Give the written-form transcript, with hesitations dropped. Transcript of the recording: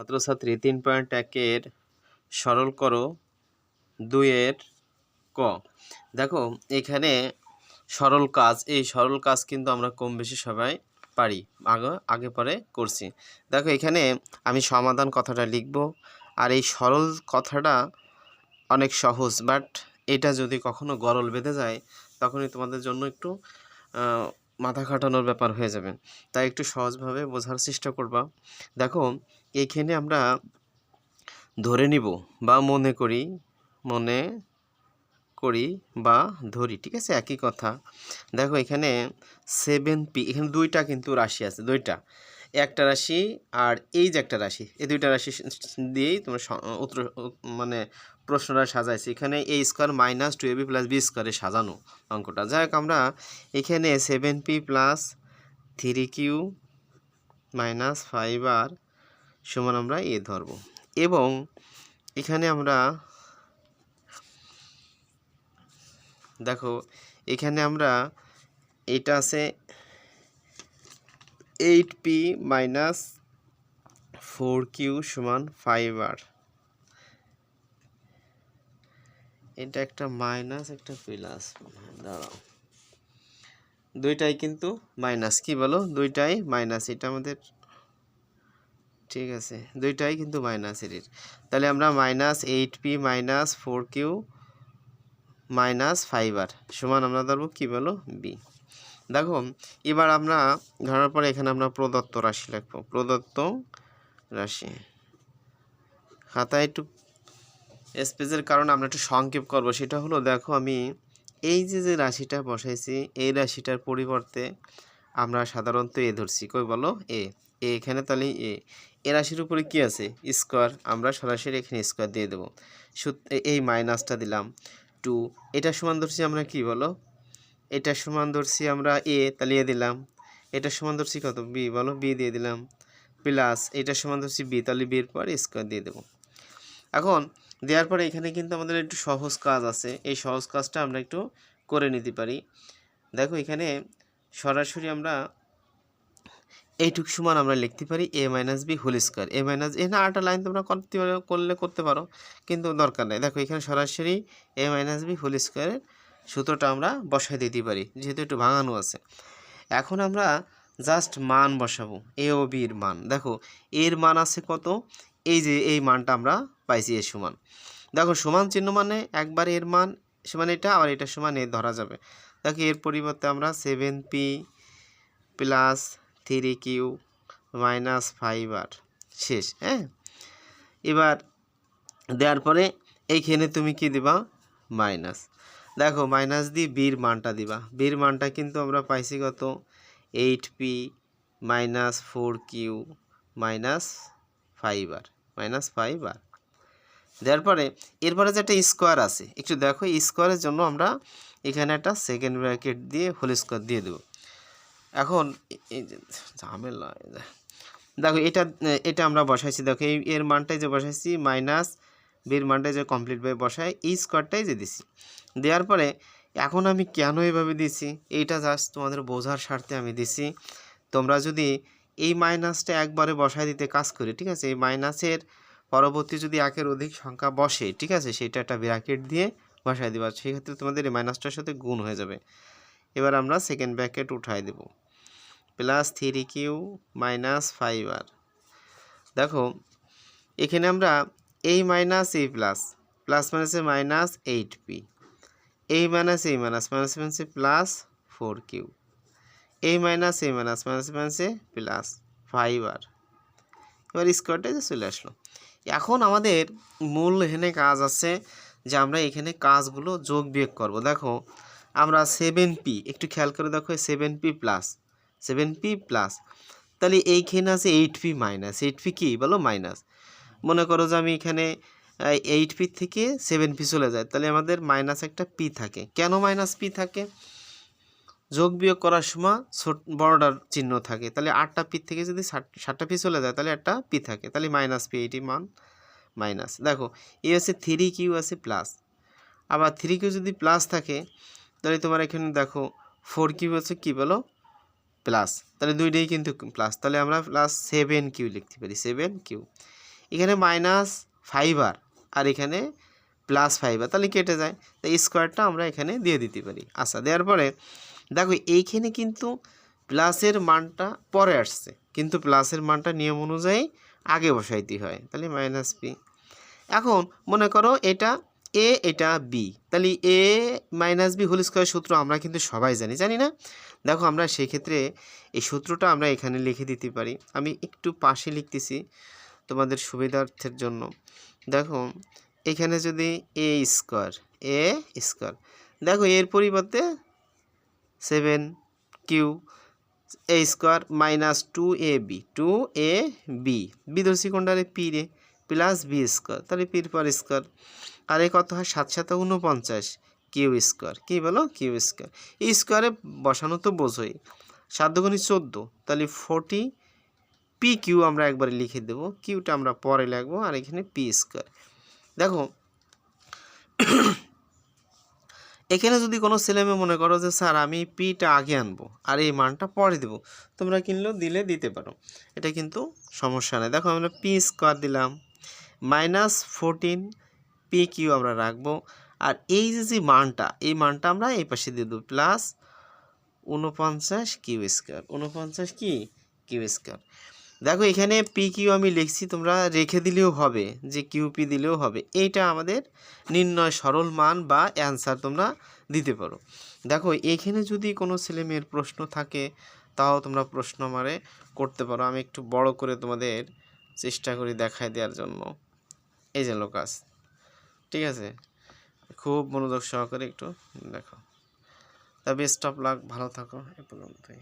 ছাত্রছাত্রী 3.1-এর সরল করো 2-এর ক। দেখো এখানে সরল কাজ, এই সরল কাজ কিন্তু আমরা কম বেশি সবাই পারি, আগে পরে করছি। দেখো এখানে আমি সমাধান কথাটা লিখব, আর এই সরল কথাটা অনেক সহজ, বাট এটা যদি কখনো গরল বেঁধে যায় তখনই তোমাদের জন্য একটু মাথা খাটানোর ব্যাপার হয়ে যাবে। তাই একটু সহজভাবে বোঝার চেষ্টা করবা। দেখো এইখানে আমরা ধরে নিব বা মনে করি বা ধরি, ঠিক আছে, একই কথা। দেখো এখানে 7p, এখানে দুইটা কিন্তু রাশি আছে, দুইটা, একটা রাশি আর এই যে একটা রাশি, এই দুইটা রাশি দিয়েই তোমার উত্তর মানে প্রশ্নটা সাজাইছি। এখানে a square minus 2ab plus b স্কোয়ারে সাজানো অঙ্কটা। যাই হোক, আমরা এখানে 7p plus 3q minus 5r সমান আমরা এ ধরব, এবং এখানে আমরা দেখো এখানে আমরা এটা আছে 8p মাইনাস 4q সমান 5r, এটা একটা মাইনাস একটা প্লাস, দাঁড়াও, দুইটাই কিন্তু মাইনাস, কি বলো, দুইটাই মাইনাস, এটা আমাদের ঠিক আছে, দুইটাই কিন্তু মাইনাসের। তাহলে আমরা minus 8p minus 4q minus 5r সমান আমরা ধরবো কি বলো বি। দেখো এবার আমরা ধরার পরে এখানে আমরা প্রদত্ত রাশি লিখবো, প্রদত্ত রাশি। খাতায় একটু স্পেসের কারণে আমরা একটু সংক্ষেপ করব, সেটা হলো দেখো আমি এই যে রাশিটা বসাইছি, এই রাশিটার পরিবর্তে আমরা সাধারণত এ ধরছি, কই বলো এ এখানে, তাহলে এ রাশির উপরে কি আছে স্কোয়ার, আমরা সরাসরি এখানে স্কোয়ার দিয়ে দেবো, এই মাইনাসটা দিলাম 2, এটা সমান ধরছি আমরা কি বলো, এটা সমান ধরছি আমরা এ, তাহলে এ দিলাম, এটা সমান ধরছি কত বি বলো, বি দিয়ে দিলাম, প্লাস এটা সমান ধরছি বি, তাহলে বির পর স্কোয়ার দিয়ে দেবো। এখন দেওয়ার পরে এখানে কিন্তু আমাদের একটু সহজ কাজ আছে, এই সহজ কাজটা আমরা একটু করে নিতে পারি। দেখো এখানে সরাসরি আমরা এইটুক সমান আমরা লিখতে পারি a minus B whole square, A minus A না, আরেকটা লাইন তোমরা করতে পারো, কিন্তু দরকার নেই। দেখো এখানে সরাসরি a মাইনাস বি হোল স্কোয়ারের সূত্রটা আমরা বসাই দিতে পারি, যেহেতু একটু ভাঙানো আছে। এখন আমরা জাস্ট মান বসাবো, এ ও বির মান। দেখো এর মান আছে কত, এই যে এই মানটা আমরা পাইছি এর সমান। দেখো সমান চিহ্ন মানে একবার এর মান সমান এটা, আবার এটা সমান এ ধরা যাবে। দেখো এর পরিবর্তে আমরা 7p plus 3q minus 5r শেষ। হ্যাঁ, এবার দেওয়ার পরে এইখানে তুমি কি দিবা, মাইনাস। দেখো মাইনাস দিয়ে বির মানটা দিবা, বির মানটা কিন্তু আমরা পাইছি কত, 8p minus 4q minus 5r minus 5r। দেওয়ার পরে এরপরে যে একটা স্কোয়ার আছে, একটু দেখো স্কোয়ারের জন্য আমরা এখানে একটা সেকেন্ড ব্র্যাকেট দিয়ে হোল স্কোয়ার দিয়ে দেবো। এখন এই যে ঝামেলা, দেখো এটা আমরা বসাইছি, দেখো এর মানটাই যে বসাইছি মাইনাস বির মানটাই যে কমপ্লিটভাবে বসাই, এই স্কোয়ারটাই যে দিছি। দেওয়ার পরে এখন আমি কেন এভাবে দিছি, এইটা জাস্ট তোমাদের বোঝার স্বার্থে আমি দিছি। তোমরা যদি এই মাইনাসটা একবারে বসাই দিতে কাজ করি, ঠিক আছে, এই মাইনাসের পরবর্তী যদি একের অধিক সংখ্যা বসে, ঠিক আছে, সেটা একটা ব্র্যাকেট দিয়ে বসাই দেবা, সেক্ষেত্রে তোমাদের এই মাইনাসটার সাথে গুণ হয়ে যাবে। এবার আমরা সেকেন্ড ব্র্যাকেট উঠাই দেব, প্লাস 3q মাইনাস 5r। দেখো এখানে আমরা এই মাইনাস এই প্লাস, প্লাস মাইনাসে মাইনাস 8p, এই মাইনাস এই মাইনাস, মাইনাস মাইনাসে প্লাস 4q, এই মাইনাস এই মাইনাস, মাইনাস মাইনাসে প্লাস 5r। এবার স্কোয়ারটা যে চলে আসলো। এখন আমাদের মূল এখানে কাজ আছে যে আমরা এখানে কাজগুলো যোগ বিয়োগ করব। দেখো আমরা 7p, একটু খেয়াল করে দেখো 7p প্লাস 7p প্লাস, তাহলে এইখানে আছে 8p মাইনাস, 8p কি বলো মাইনাস। মনে করো যে আমি এখানে 8p থেকে 7p চলে যায়, তাহলে আমাদের মাইনাস একটা p থাকে। কেন মাইনাস p থাকে, যোগ বিয়োগ করার সময় বড়টার চিহ্ন থাকে, তাহলে 8টা p থেকে যদি 7টা p চলে যায় তাহলে একটা p থাকে, তাহলে মাইনাস p, এইটি মান মাইনাস। দেখো এই আছে 3q আছে প্লাস, আবার 3q যদি প্লাস থাকে তাহলে তোমার এখানে দেখো 4q আছে কি বলো প্লাস, তাহলে দুইটাই কিন্তু প্লাস, তাহলে আমরা প্লাস 7q লিখতে পারি, 7q। এখানে -5 আর এখানে +5 তাহলে কেটে যায়, তো এই স্কোয়ারটা আমরা এখানে দিয়ে দিতে পারি। আচ্ছা, দেওয়ার পরে দেখো এইখানে কিন্তু প্লাসের মানটা পরে আসছে, কিন্তু প্লাসের মানটা নিয়ম অনুযায়ী আগে বসাইতে হয়, তাহলে -p। এখন মনে করো এটা এ এটা বি, তাহলে এ -b হোল স্কোয়ার সূত্র আমরা কিন্তু সবাই জানি না? দেখো আমরা সেক্ষেত্রে এই সূত্রটা আমরা এখানে লিখে দিতে পারি। আমি একটু পাশে লিখতেছি তোমাদের সুবিধার্থের জন্য। দেখো এখানে যদি এ স্কোয়ার দেখো এর পরিবর্তে 7q এ স্কোয়ার -2ab বি ধরছি কোনটারে পি রে, প্লাস বি স্কোয়ার, তাহলে পির পর স্কোয়ার, আর এই কত হয় 7 7 49 কিউ স্কোয়ার, কি বলো কিউ স্কোয়ার। এই স্কোয়ারে বসানো তো বোঝোই, 7 দুগুণে 14, তাহলে 40 পি কিউ আমরা একবারে লিখে দেবো, কিউটা আমরা পরে লিখবো, আর এখানে পি স্কোয়ার। দেখো এখানে যদি কোনো ছেলেমেয়ে মনে করো যে স্যার আমি পিটা আগে আনবো আর এই মানটা পরে দেবো, তোমরা কিনলেও দিতে পারো, এটা কিন্তু সমস্যা নেই। দেখো আমরা পি স্কোয়ার দিলাম, -14 পি কিউ আমরা রাখবো, আর এই যে মানটা এই মানটা আমরা এই পাশে দিয়ে দেবো, +49 কিউ স্কোয়ার, 49 কি কিউ স্কোয়ার। দেখো এখানে পি কিউ আমি লিখছি, তোমরা রেখে দিলেও হবে, যে কিউপি দিলেও হবে, এইটা আমাদের নির্ণয় সরল মান বা অ্যান্সার তোমরা দিতে পারো। দেখো এখানে যদি কোনো ছেলেমেয়ের প্রশ্ন থাকে তাও তোমরা প্রশ্ন আমারে করতে পারো, আমি একটু বড় করে তোমাদের চেষ্টা করি দেখায় দেওয়ার জন্য। এই যে লোকাস, ঠিক আছে, খুব মনোযোগ সহকারে একটু দেখো। তবে বেস্ট অফ লাক, ভালো থাকো, এ পর্যন্তই।